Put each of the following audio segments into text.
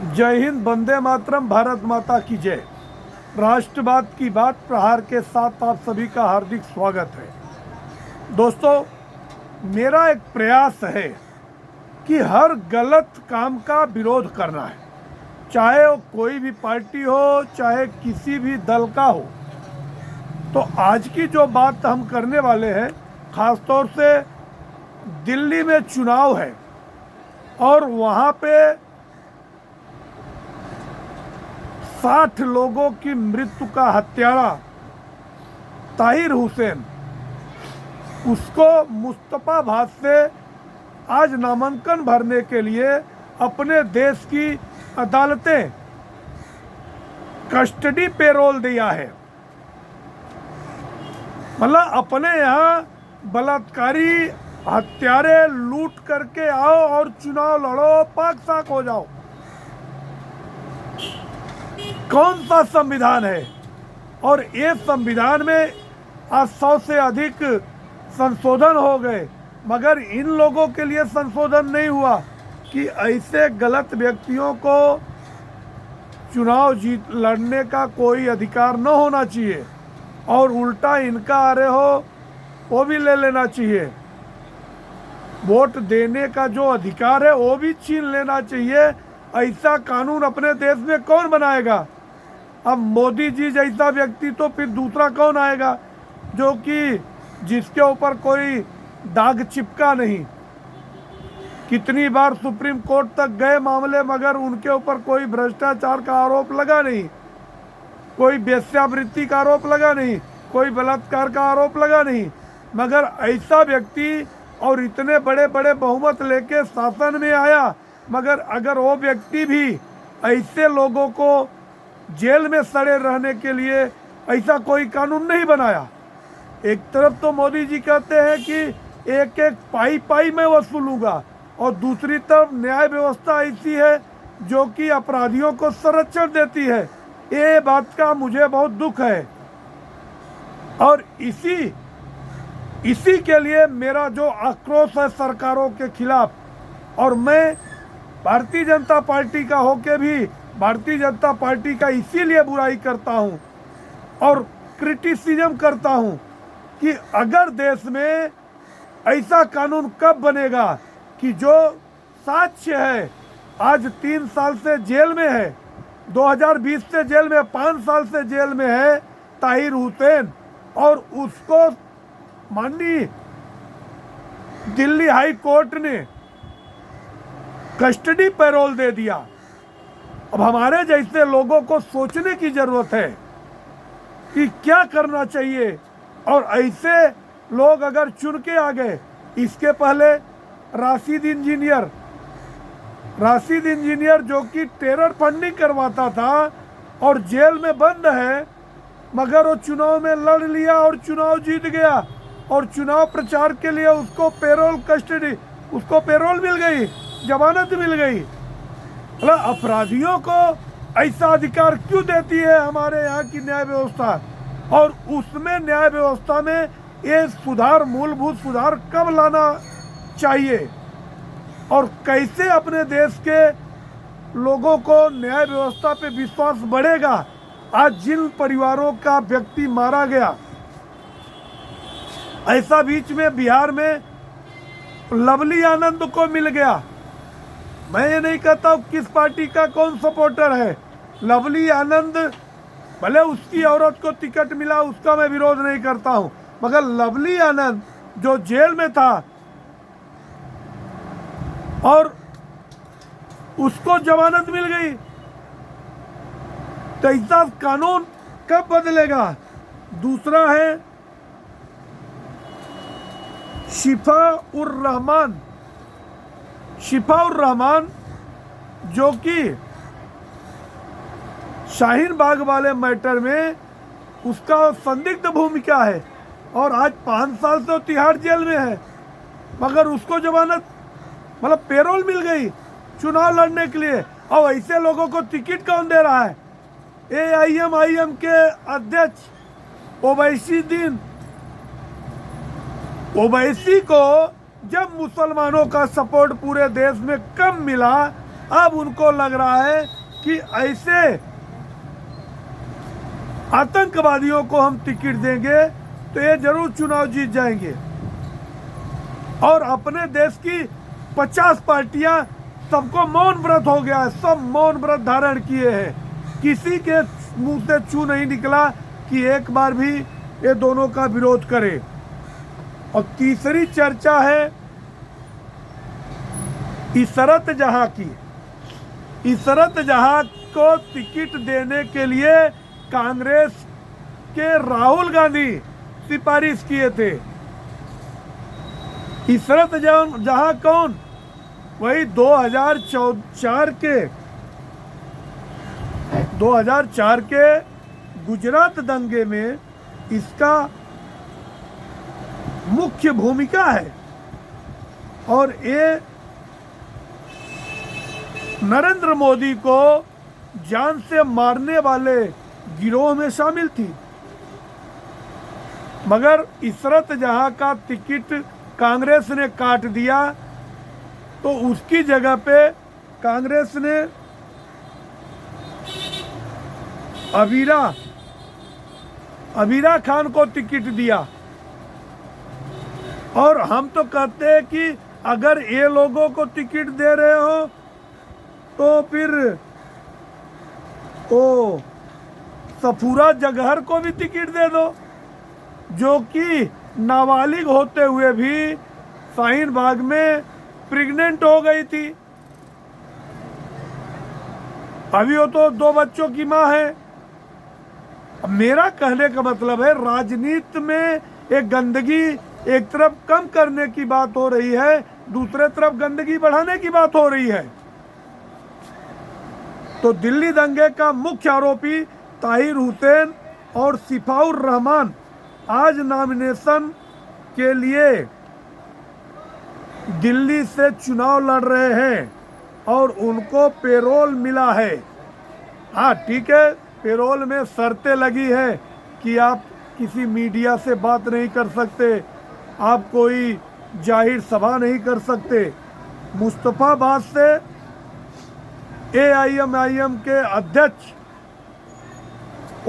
जय हिंद, वंदे मातरम, भारत माता की जय। राष्ट्रवाद की बात प्रहार के साथ आप सभी का हार्दिक स्वागत है। दोस्तों, मेरा एक प्रयास है कि हर गलत काम का विरोध करना है, चाहे वो कोई भी पार्टी हो, चाहे किसी भी दल का हो। तो आज की जो बात हम करने वाले हैं, खासतौर से दिल्ली में चुनाव है और वहाँ पे 60 लोगों की मृत्यु का हत्यारा ताहिर हुसैन, उसको मुस्तफाबाद से आज नामांकन भरने के लिए अपने देश की अदालतें कस्टडी पेरोल दिया है। मतलब अपने यहाँ बलात्कारी हत्यारे लूट करके आओ और चुनाव लड़ो, पाक साक हो जाओ। कौन सा संविधान है? और ये संविधान में आज 100 से अधिक संशोधन हो गए, मगर इन लोगों के लिए संशोधन नहीं हुआ कि ऐसे गलत व्यक्तियों को चुनाव जीत लड़ने का कोई अधिकार न होना चाहिए और उल्टा इनका अरे हो वो भी ले लेना चाहिए। वोट देने का जो अधिकार है वो भी छीन लेना चाहिए। ऐसा कानून अपने देश में कौन बनाएगा? अब मोदी जी जैसा व्यक्ति तो फिर दूसरा कौन आएगा जो कि जिसके ऊपर कोई दाग चिपका नहीं। कितनी बार सुप्रीम कोर्ट तक गए मामले, मगर उनके ऊपर कोई भ्रष्टाचार का आरोप लगा नहीं, कोई वेश्यावृत्ति का आरोप लगा नहीं, कोई बलात्कार का आरोप लगा नहीं। मगर ऐसा व्यक्ति और इतने बड़े बड़े बहुमत लेके शासन में आया, मगर अगर वो व्यक्ति भी ऐसे लोगों को जेल में सड़े रहने के लिए ऐसा कोई कानून नहीं बनाया। एक तरफ तो मोदी जी कहते हैं कि एक एक पाई पाई मैं वसूलूंगा, और दूसरी तरफ न्याय व्यवस्था ऐसी है जो कि अपराधियों को संरक्षण देती है। ये बात का मुझे बहुत दुख है और इसी के लिए मेरा जो आक्रोश है सरकारों के खिलाफ। और मैं भारतीय जनता पार्टी का होके भी भारतीय जनता पार्टी का इसीलिए बुराई करता हूं और क्रिटिसिज्म करता हूं कि अगर देश में ऐसा कानून कब बनेगा कि जो साक्ष्य है, आज 3 साल से जेल में है, 2020 से जेल में, 5 साल से जेल में है ताहिर हुसैन, और उसको माननीय दिल्ली हाई कोर्ट ने कस्टडी पैरोल दे दिया। अब हमारे जैसे लोगों को सोचने की जरूरत है कि क्या करना चाहिए। और ऐसे लोग अगर चुन के आ गए, इसके पहले राशिद इंजीनियर जो कि टेरर फंडिंग करवाता था और जेल में बंद है, मगर वो चुनाव में लड़ लिया और चुनाव जीत गया, और चुनाव प्रचार के लिए उसको पेरोल मिल गई, जमानत मिल गई। मतलब अपराधियों को ऐसा अधिकार क्यों देती है हमारे यहाँ की न्याय व्यवस्था? और उसमें न्याय व्यवस्था में ये सुधार, मूलभूत सुधार कब लाना चाहिए और कैसे अपने देश के लोगों को न्याय व्यवस्था पे विश्वास बढ़ेगा? आज जिन परिवारों का व्यक्ति मारा गया, ऐसा बीच में बिहार में लवली आनंद को मिल गया। मैं ये नहीं कहता हूँ किस पार्टी का कौन सपोर्टर है। लवली आनंद, भले उसकी औरत को टिकट मिला, उसका मैं विरोध नहीं करता हूँ, मगर लवली आनंद जो जेल में था और उसको जमानत मिल गई, तो ऐसा कानून कब बदलेगा? दूसरा है शिफा उर रहमान जो कि शाहीन बाग वाले मैटर में उसका संदिग्ध भूमिका है, और आज 5 साल से तिहाड़ जेल में है, मगर उसको जमानत, मतलब पेरोल मिल गई चुनाव लड़ने के लिए। और ऐसे लोगों को टिकट कौन दे रहा है? AIM के अध्यक्ष ओवैसी को जब मुसलमानों का सपोर्ट पूरे देश में कम मिला, अब उनको लग रहा है कि ऐसे आतंकवादियों को हम टिकट देंगे तो ये जरूर चुनाव जीत जाएंगे। और अपने देश की 50 पार्टियां, सबको मौन व्रत हो गया है, सब मौन व्रत धारण किए हैं। किसी के मुंह से चू नहीं निकला कि एक बार भी ये दोनों का विरोध करे। और तीसरी चर्चा है इशरत जहां की। इशरत जहां को टिकट देने के लिए कांग्रेस के राहुल गांधी सिफारिश किए थे। इशरत जहां कौन? वही 2004 के गुजरात दंगे में इसका मुख्य भूमिका है। और ये नरेंद्र मोदी को जान से मारने वाले गिरोह में शामिल थी। मगर इशरत जहां का टिकट कांग्रेस ने काट दिया तो उसकी जगह पे कांग्रेस ने अबीरा खान को टिकट दिया। और हम तो कहते हैं कि अगर ये लोगों को टिकट दे रहे हो तो फिर ओ सफूरा जगहर को भी टिकट दे दो, जो कि नाबालिग होते हुए भी शाहीन बाग में प्रेग्नेंट हो गई थी। अभी वो तो 2 बच्चों की माँ है। अब मेरा कहने का मतलब है, राजनीति में एक गंदगी एक तरफ कम करने की बात हो रही है, दूसरे तरफ गंदगी बढ़ाने की बात हो रही है। तो दिल्ली दंगे का मुख्य आरोपी ताहिर हुसैन और शिफाउर रहमान आज नॉमिनेशन के लिए दिल्ली से चुनाव लड़ रहे हैं और उनको पेरोल मिला है। हाँ ठीक है, पेरोल में शर्तें लगी है कि आप किसी मीडिया से बात नहीं कर सकते, आप कोई जाहिर सभा नहीं कर सकते। मुस्तफाबाद से AIMIM के अध्यक्ष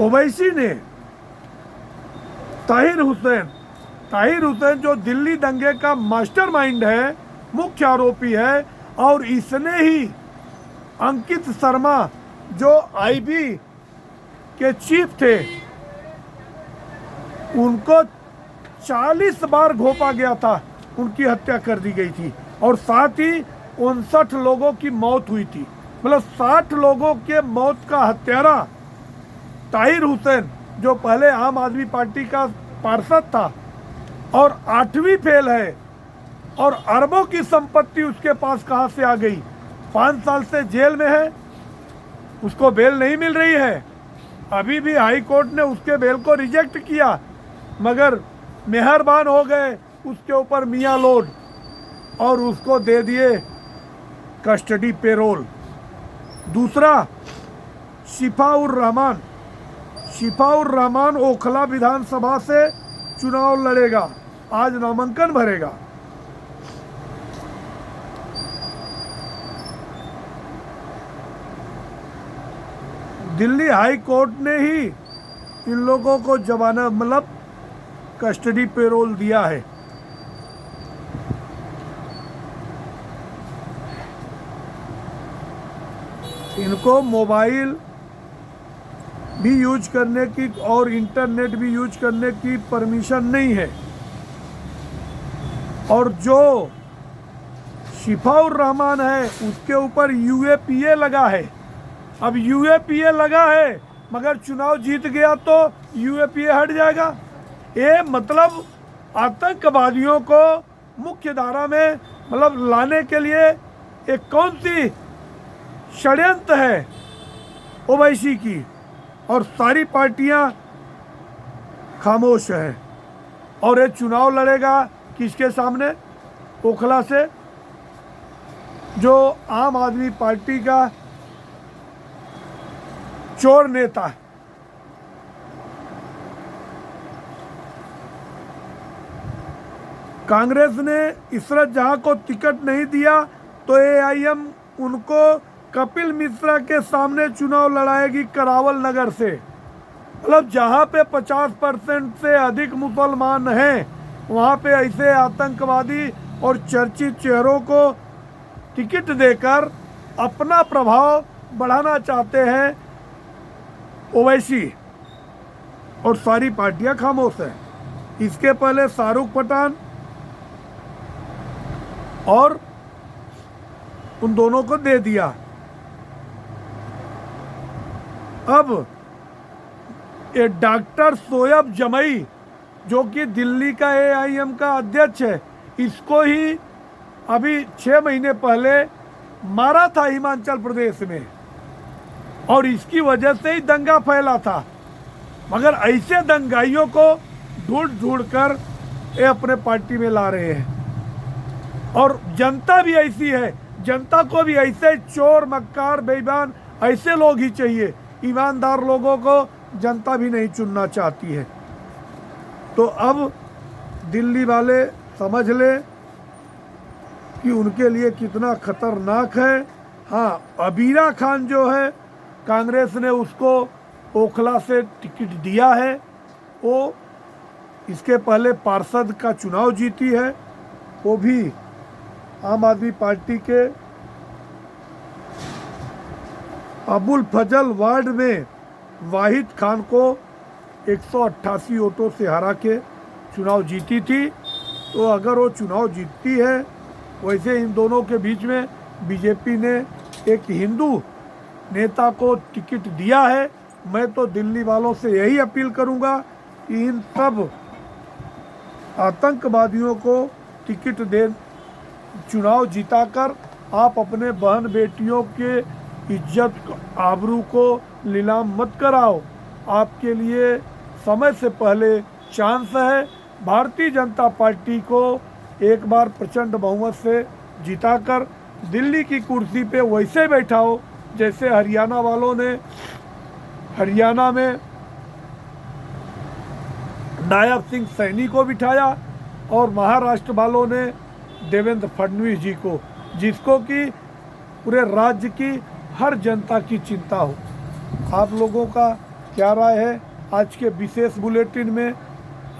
ओवैसी ने ताहिर हुसैन जो दिल्ली दंगे का मास्टरमाइंड है, मुख्य आरोपी है, और इसने ही अंकित शर्मा जो IB के चीफ थे उनको 40 बार घोंपा गया था, उनकी हत्या कर दी गई थी। और साथ ही 59 लोगों की मौत हुई थी। मतलब 60 लोगों के मौत का हत्यारा ताहिर हुसैन, जो पहले आम आदमी पार्टी का पार्षद था और 8वीं फेल है, और अरबों की संपत्ति उसके पास कहां से आ गई। 5 साल से जेल में है, उसको बेल नहीं मिल रही है। अभी भी हाई कोर्ट ने उसके बेल को रिजेक्ट किया, मगर मेहरबान हो गए उसके ऊपर मियां लोड और उसको दे दिए कस्टडी पेरोल। दूसरा शिफाउर रहमान ओखला विधानसभा से चुनाव लड़ेगा, आज नामांकन भरेगा। दिल्ली हाई कोर्ट ने ही इन लोगों को जमानत मतलब कस्टडी पेरोल दिया है। इनको मोबाइल भी यूज करने की और इंटरनेट भी यूज करने की परमिशन नहीं है। और जो शिफाउर रहमान है उसके ऊपर UAPA लगा है। अब UAPA लगा है मगर चुनाव जीत गया तो UAPA हट जाएगा। ये मतलब आतंकवादियों को मुख्य धारा में मतलब लाने के लिए एक कौन सी षड्यंत्र है ओवैसी की, और सारी पार्टियां खामोश हैं। और ये चुनाव लड़ेगा किसके सामने? ओखला से, जो आम आदमी पार्टी का चोर नेता है। कांग्रेस ने इशरत जहां को टिकट नहीं दिया तो AIM उनको कपिल मिश्रा के सामने चुनाव लड़ाएगी करावल नगर से। मतलब जहां पे 50% से अधिक मुसलमान हैं, वहां पे ऐसे आतंकवादी और चर्चित चेहरों को टिकट देकर अपना प्रभाव बढ़ाना चाहते हैं ओवैसी, और सारी पार्टियां खामोश हैं। इसके पहले शाहरुख पठान और उन दोनों को दे दिया। अब ये डॉक्टर शोएब जमई जो कि दिल्ली का AIM का अध्यक्ष है, इसको ही अभी 6 महीने पहले मारा था हिमाचल प्रदेश में, और इसकी वजह से ही दंगा फैला था। मगर ऐसे दंगाइयों को ढूंढ ढूंढ कर ये अपने पार्टी में ला रहे हैं। और जनता भी ऐसी है, जनता को भी ऐसे चोर मक्कार बेईमान ऐसे लोग ही चाहिए। ईमानदार लोगों को जनता भी नहीं चुनना चाहती है। तो अब दिल्ली वाले समझ ले कि उनके लिए कितना खतरनाक है। हाँ, अबीरा खान जो है, कांग्रेस ने उसको ओखला से टिकट दिया है। वो इसके पहले पार्षद का चुनाव जीती है, वो भी आम आदमी पार्टी के अबुल फजल वार्ड में वाहिद खान को 188 वोटों से हरा के चुनाव जीती थी। तो अगर वो चुनाव जीतती है, वैसे इन दोनों के बीच में बीजेपी ने एक हिंदू नेता को टिकट दिया है। मैं तो दिल्ली वालों से यही अपील करूंगा कि इन सब आतंकवादियों को टिकट दे, चुनाव जिताकर आप अपने बहन बेटियों के इज्जत आबरू को नीलाम मत कराओ। आपके लिए समय से पहले चांस है। भारतीय जनता पार्टी को एक बार प्रचंड बहुमत से जिताकर दिल्ली की कुर्सी पे वैसे बैठाओ जैसे हरियाणा वालों ने हरियाणा में नायब सिंह सैनी को बिठाया, और महाराष्ट्र वालों ने देवेंद्र फडणवीस जी को, जिसको कि पूरे राज्य की हर जनता की चिंता हो। आप लोगों का क्या राय है? आज के विशेष बुलेटिन में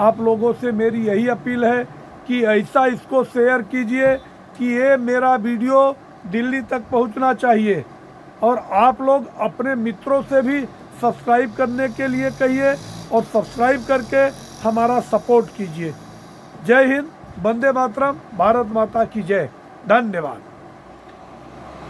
आप लोगों से मेरी यही अपील है कि ऐसा इसको शेयर कीजिए कि ये मेरा वीडियो दिल्ली तक पहुंचना चाहिए, और आप लोग अपने मित्रों से भी सब्सक्राइब करने के लिए कहिए, और सब्सक्राइब करके हमारा सपोर्ट कीजिए। जय हिंद, वंदे मातरम, भारत माता की जय। धन्यवाद।